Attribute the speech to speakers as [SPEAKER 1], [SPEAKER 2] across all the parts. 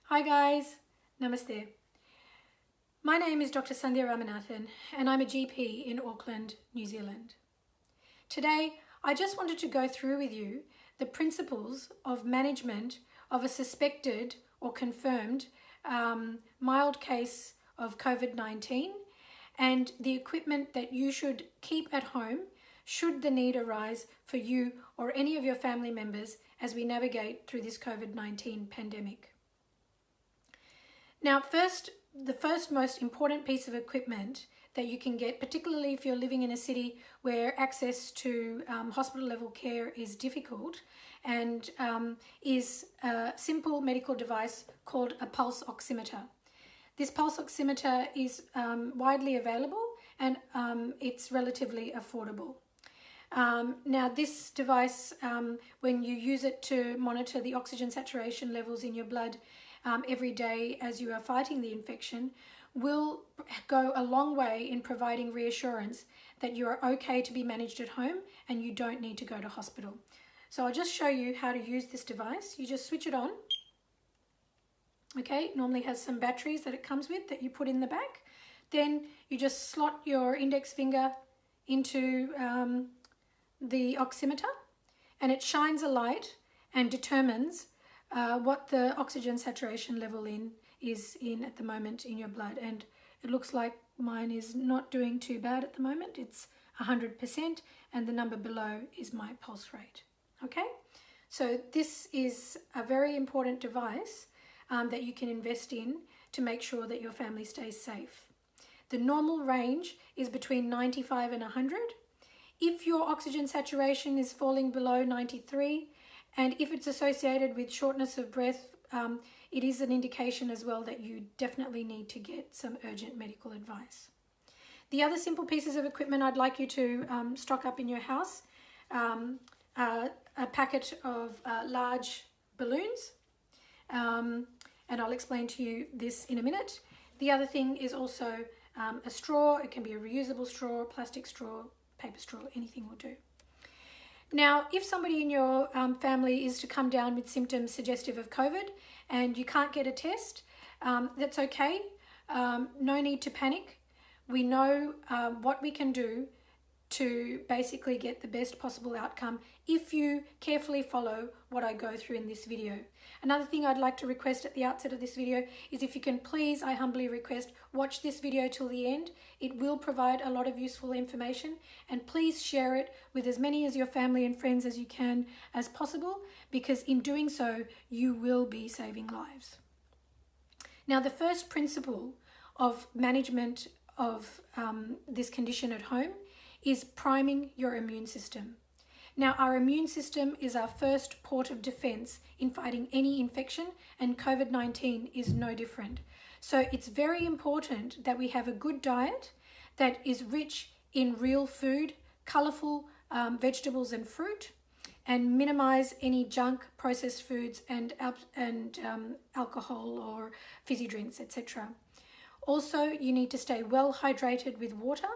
[SPEAKER 1] Hi guys, Namaste. My name is Dr. Sandhya Ramanathan and I'm a GP in Auckland, New Zealand. Today, I just wanted to go through with you the principles of management of a suspected or confirmed mild case of COVID-19 and the equipment that you should keep at home should the need arise for you or any of your family members as we navigate through this COVID-19 pandemic. Now, the first most important piece of equipment that you can get, particularly if you're living in a city where access to hospital level care is difficult, and is a simple medical device called a pulse oximeter. This pulse oximeter is widely available and it's relatively affordable. Now this device, when you use it to monitor the oxygen saturation levels in your blood every day as you are fighting the infection, will go a long way in providing reassurance that you are okay to be managed at home and you don't need to go to hospital. So I'll just show you how to use this device. You just switch it on. Okay, it normally has some batteries that it comes with that you put in the back. Then you just slot your index finger into the oximeter and it shines a light and determines what the oxygen saturation level is at the moment in your blood, and it looks like mine is not doing too bad at the moment. It's 100% and the number below is my pulse rate. Okay, so this is a very important device that you can invest in to make sure that your family stays safe. The normal range is between 95 and 100. If your oxygen saturation is falling below 93, and if it's associated with shortness of breath, it is an indication as well that you definitely need to get some urgent medical advice. The other simple pieces of equipment I'd like you to stock up in your house, a packet of large balloons, and I'll explain to you this in a minute. The other thing is also a straw. It can be a reusable straw, plastic straw, paper straw, anything will do. Now, if somebody in your family is to come down with symptoms suggestive of COVID and you can't get a test, that's okay. No need to panic. We know what we can do to basically get the best possible outcome if you carefully follow what I go through in this video. Another thing I'd like to request at the outset of this video is if you can please, I humbly request, watch this video till the end. It will provide a lot of useful information, and please share it with as many of your family and friends as you can as possible, because in doing so you will be saving lives. Now, the first principle of management of this condition at home is priming your immune system. Now, our immune system is our first port of defense in fighting any infection, and COVID-19 is no different. So it's very important that we have a good diet that is rich in real food, colorful vegetables and fruit, and minimize any junk, processed foods and alcohol or fizzy drinks, etc. Also, you need to stay well hydrated with water,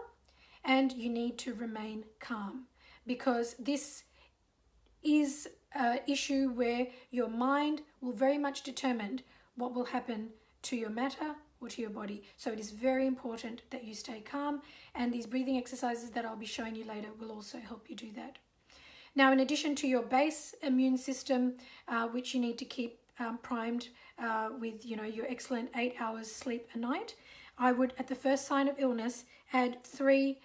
[SPEAKER 1] and you need to remain calm, because this is an issue where your mind will very much determine what will happen to your matter or to your body. So it is very important that you stay calm, and these breathing exercises that I'll be showing you later will also help you do that. Now, in addition to your base immune system, which you need to keep primed with your excellent 8 hours sleep a night, I would, at the first sign of illness, add 3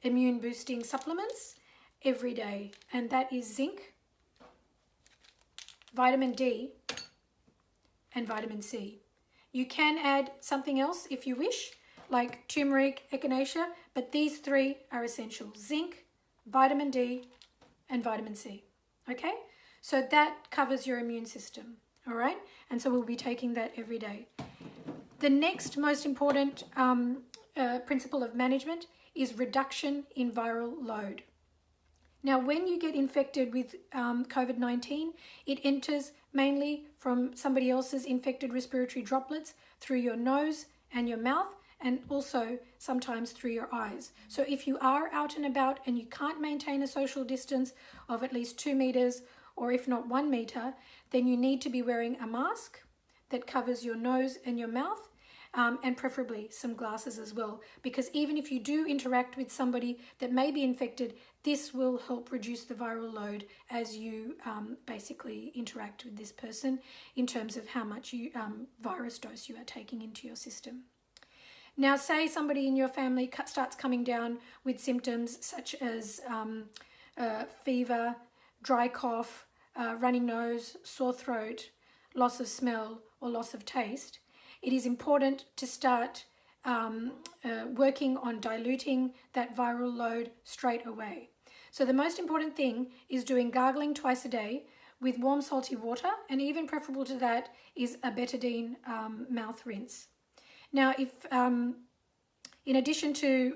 [SPEAKER 1] immune boosting supplements every day, and that is zinc, vitamin D, and vitamin C. You can add something else if you wish, like turmeric, echinacea, but these 3 are essential: zinc, vitamin D, and vitamin C. Okay, so that covers your immune system. All right, and so we'll be taking that every day. The next most important principle of management is reduction in viral load. Now, when you get infected with COVID-19, it enters mainly from somebody else's infected respiratory droplets through your nose and your mouth, and also sometimes through your eyes. So if you are out and about and you can't maintain a social distance of at least 2 meters, or if not 1 meter, then you need to be wearing a mask that covers your nose and your mouth, and preferably some glasses as well, because even if you do interact with somebody that may be infected, this will help reduce the viral load as you basically interact with this person in terms of how much virus dose you are taking into your system. Now, say somebody in your family starts coming down with symptoms such as fever, dry cough, running nose, sore throat, loss of smell or loss of taste. It is important to start working on diluting that viral load straight away. So the most important thing is doing gargling twice a day with warm salty water, and even preferable to that is a betadine mouth rinse. Now, if in addition to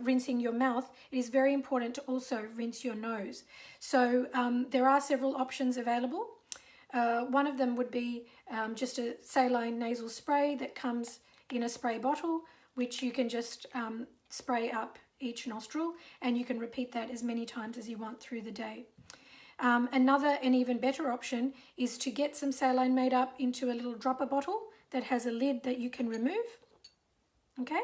[SPEAKER 1] rinsing your mouth, it is very important to also rinse your nose. So there are several options available. One of them would be just a saline nasal spray that comes in a spray bottle, which you can just spray up each nostril, and you can repeat that as many times as you want through the day. Another and even better option is to get some saline made up into a little dropper bottle that has a lid that you can remove. Okay,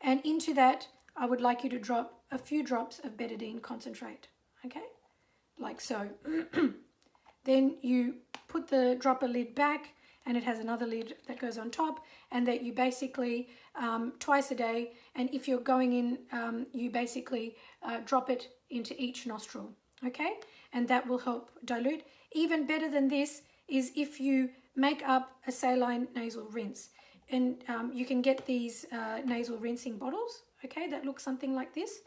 [SPEAKER 1] and into that I would like you to drop a few drops of betadine concentrate, okay, like so. Then you put the dropper lid back, and it has another lid that goes on top, and that you basically twice a day, and if you're going in, you basically drop it into each nostril, okay, and that will help dilute. Even better than this is if you make up a saline nasal rinse, and you can get these nasal rinsing bottles, okay, that look something like this,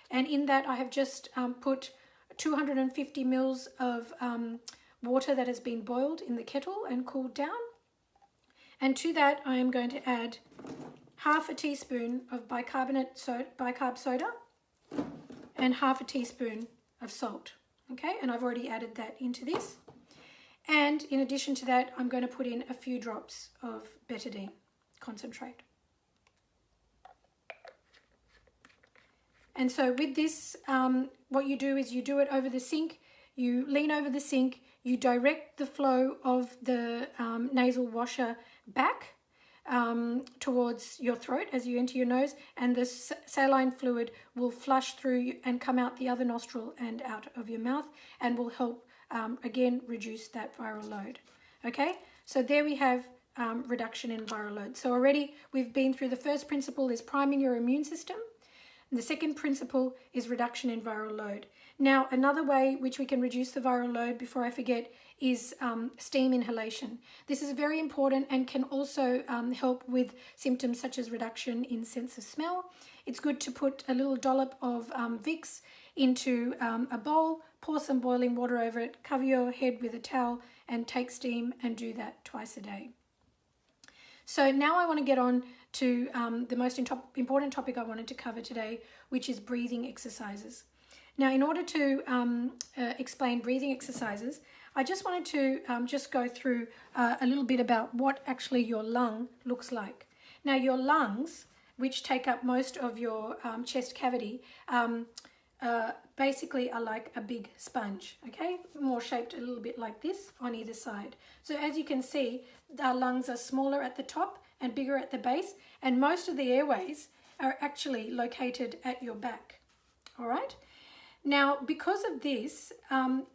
[SPEAKER 1] and in that I have just put 250 mils of water that has been boiled in the kettle and cooled down, and to that I am going to add half a teaspoon of bicarb soda and half a teaspoon of salt, okay, and I've already added that into this. And in addition to that, I'm going to put in a few drops of betadine concentrate. And so with this, what you do is you do it over the sink, you lean over the sink, you direct the flow of the nasal washer back towards your throat as you enter your nose, and the saline fluid will flush through and come out the other nostril and out of your mouth, and will help again reduce that viral load. Okay, so there we have reduction in viral load. So already we've been through the first principle is priming your immune system. And the second principle is reduction in viral load. Now, another way which we can reduce the viral load, before I forget, is steam inhalation. This is very important and can also help with symptoms such as reduction in sense of smell. It's good to put a little dollop of Vicks into a bowl, pour some boiling water over it, cover your head with a towel and take steam, and do that twice a day. So now I want to get on to the most important topic I wanted to cover today, which is breathing exercises. Now, in order to explain breathing exercises, I just wanted to just go through a little bit about what actually your lung looks like. Now, your lungs, which take up most of your chest cavity, basically are like a big sponge, okay? More shaped a little bit like this on either side. So as you can see, our lungs are smaller at the top and bigger at the base, and most of the airways are actually located at your back, all right? Now, because of this,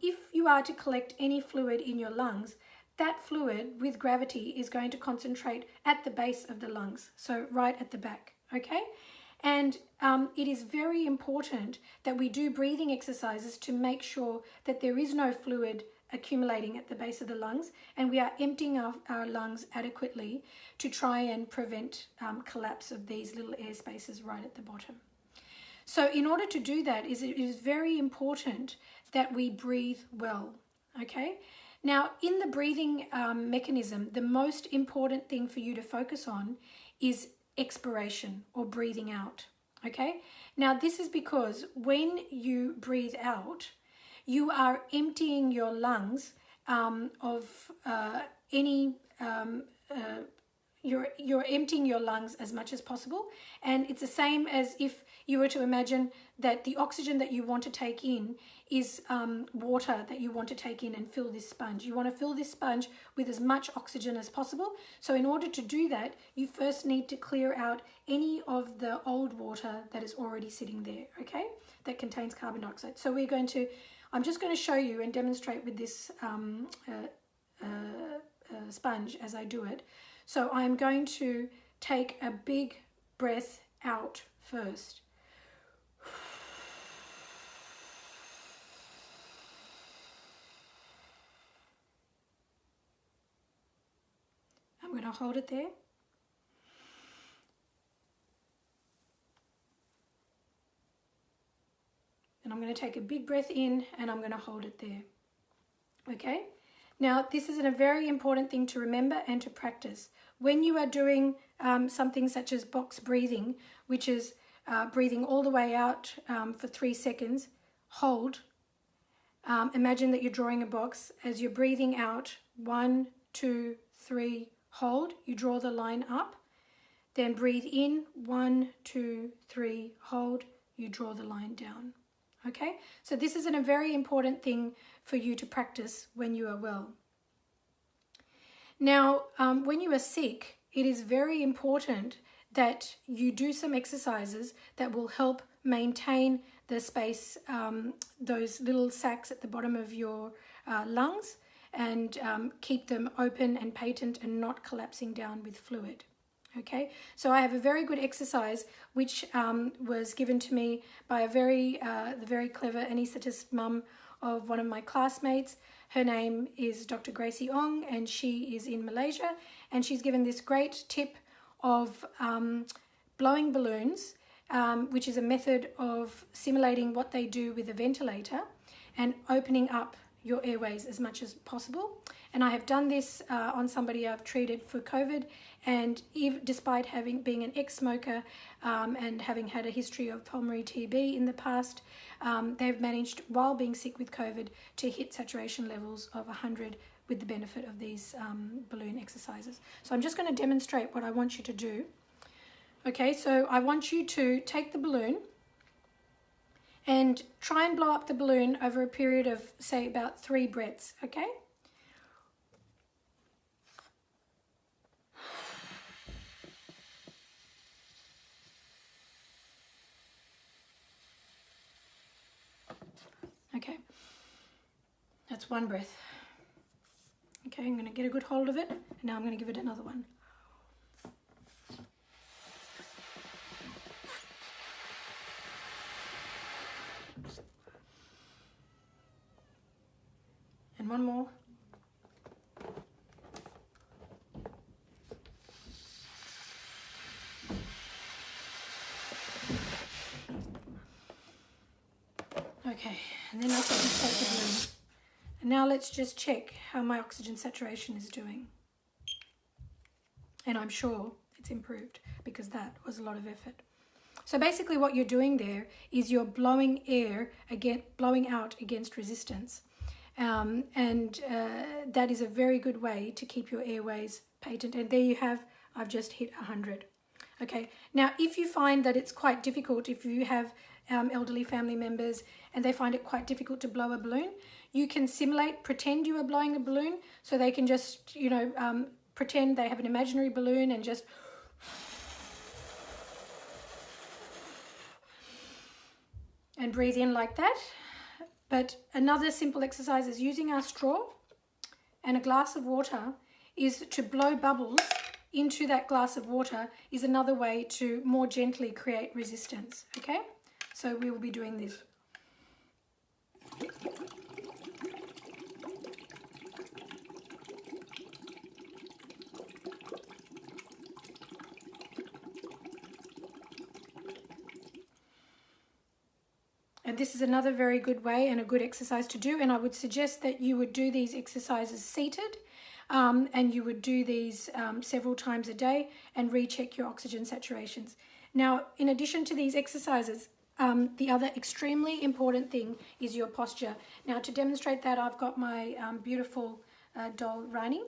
[SPEAKER 1] if you are to collect any fluid in your lungs, that fluid with gravity is going to concentrate at the base of the lungs, so right at the back, okay? And it is very important that we do breathing exercises to make sure that there is no fluid accumulating at the base of the lungs, and we are emptying our lungs adequately to try and prevent collapse of these little air spaces right at the bottom. So in order to do that, it is very important that we breathe well, okay? Now, in the breathing mechanism, the most important thing for you to focus on is expiration, or breathing out, okay? Now, this is because when you breathe out, you are emptying your lungs of any you're emptying your lungs as much as possible. And it's the same as if you were to imagine that the oxygen that you want to take in is water that you want to take in and fill this sponge. You want to fill this sponge with as much oxygen as possible. So in order to do that, you first need to clear out any of the old water that is already sitting there, okay, that contains carbon dioxide. So I'm just going to show you and demonstrate with this sponge as I do it. So I'm going to take a big breath out first. I'm going to hold it there. And I'm going to take a big breath in and I'm going to hold it there. Okay? Now, this is a very important thing to remember and to practice. When you are doing something such as box breathing, which is breathing all the way out for 3 seconds, hold. Imagine that you're drawing a box. As you're breathing out, 1, 2, 3, hold. You draw the line up. Then breathe in, 1, 2, 3, hold. You draw the line down. Okay, so this is a very important thing for you to practice when you are well. Now, when you are sick, it is very important that you do some exercises that will help maintain the space, those little sacs at the bottom of your lungs, and keep them open and patent and not collapsing down with fluid. Okay, so I have a very good exercise which was given to me by the very clever anaesthetist mum of one of my classmates. Her name is Dr. Gracie Ong, and she is in Malaysia, and she's given this great tip of blowing balloons, which is a method of simulating what they do with a ventilator and opening up your airways as much as possible. And I have done this on somebody I've treated for COVID, and despite being an ex-smoker and having had a history of pulmonary TB in the past, they've managed, while being sick with COVID, to hit saturation levels of 100 with the benefit of these balloon exercises. So I'm just going to demonstrate what I want you to do. Okay, so I want you to take the balloon and try and blow up the balloon over a period of, say, about 3 breaths, okay? Okay, that's 1 breath. Okay, I'm going to get a good hold of it, and now I'm going to give it another one. And 1 more. Okay, and then I can take the balloon. And now let's just check how my oxygen saturation is doing. And I'm sure it's improved, because that was a lot of effort. So basically what you're doing there is you're blowing out against resistance. That is a very good way to keep your airways patent. And there you have, I've just hit 100. Okay, now if you find that it's quite difficult, if you have elderly family members and they find it quite difficult to blow a balloon, you can pretend you are blowing a balloon, so they can just, pretend they have an imaginary balloon and just and breathe in like that. But another simple exercise is using our straw and a glass of water is to blow bubbles into that glass of water, is another way to more gently create resistance, okay? So we will be doing this. And this is another very good way and a good exercise to do. And I would suggest that you would do these exercises seated, and you would do these several times a day and recheck your oxygen saturations. Now, in addition to these exercises, the other extremely important thing is your posture. Now, to demonstrate that, I've got my beautiful doll Rani,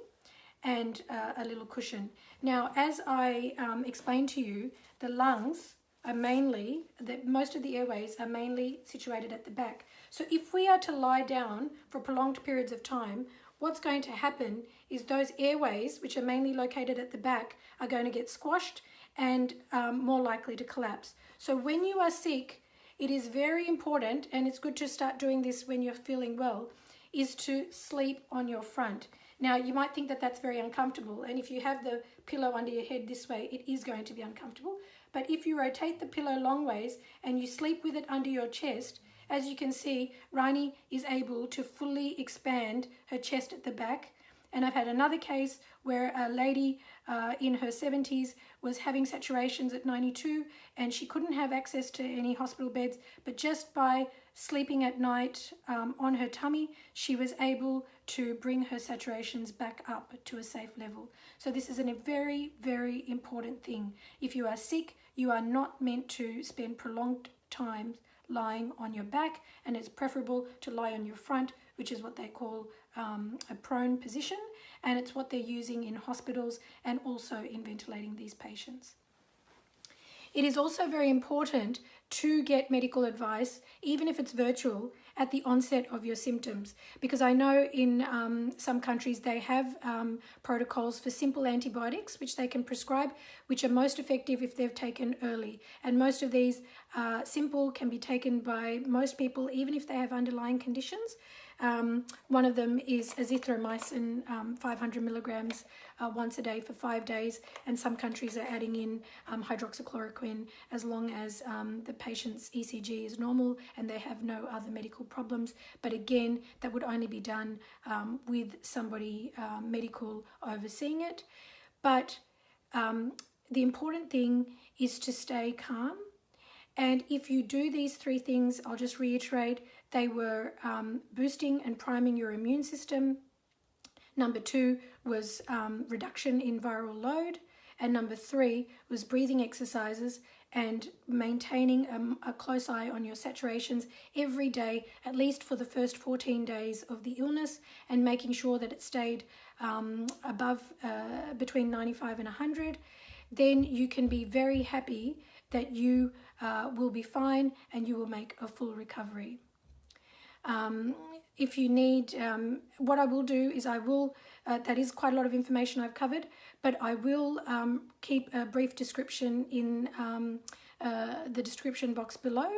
[SPEAKER 1] and a little cushion. Now, as I explained to you, the lungs are mainly, most of the airways are mainly situated at the back. So if we are to lie down for prolonged periods of time, what's going to happen is those airways, which are mainly located at the back, are going to get squashed and more likely to collapse. So when you are sick, it is very important, and it's good to start doing this when you're feeling well, is to sleep on your front. Now, you might think that that's very uncomfortable, and if you have the pillow under your head this way, it is going to be uncomfortable. But if you rotate the pillow long ways and you sleep with it under your chest, as you can see, Rani is able to fully expand her chest at the back. And I've had another case where a lady in her 70s was having saturations at 92, and she couldn't have access to any hospital beds, but just by sleeping at night on her tummy, she was able to bring her saturations back up to a safe level. So this is a very, very important thing. If you are sick, you are not meant to spend prolonged time lying on your back, and it's preferable to lie on your front, which is what they call a prone position, and it's what they're using in hospitals and also in ventilating these patients. It is also very important to get medical advice, even if it's virtual, at the onset of your symptoms, because I know in some countries they have protocols for simple antibiotics which they can prescribe, which are most effective if they've taken early. And most of these simple can be taken by most people even if they have underlying conditions. One of them is azithromycin, 500 milligrams once a day for 5 days, and some countries are adding in hydroxychloroquine as long as the patient's ECG is normal and they have no other medical problems. But again, that would only be done with somebody medical overseeing it. But the important thing is to stay calm. And if you do these 3 things, I'll just reiterate, they were boosting and priming your immune system. Number 2 was reduction in viral load. And number 3 was breathing exercises and maintaining a close eye on your saturations every day, at least for the first 14 days of the illness, and making sure that it stayed above between 95 and 100. Then you can be very happy that you will be fine and you will make a full recovery. If you need, what I will do is I will, that is quite a lot of information I've covered, but I will keep a brief description in the description box below.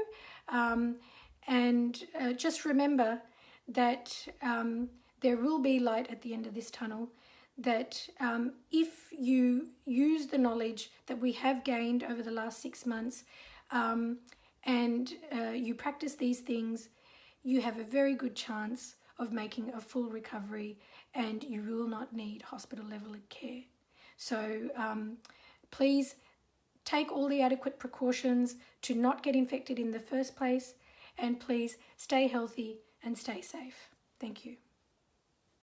[SPEAKER 1] And just remember that there will be light at the end of this tunnel, that if you use the knowledge that we have gained over the last 6 months and you practice these things, you have a very good chance of making a full recovery and you will not need hospital level care. So please take all the adequate precautions to not get infected in the first place, and please stay healthy and stay safe. Thank you.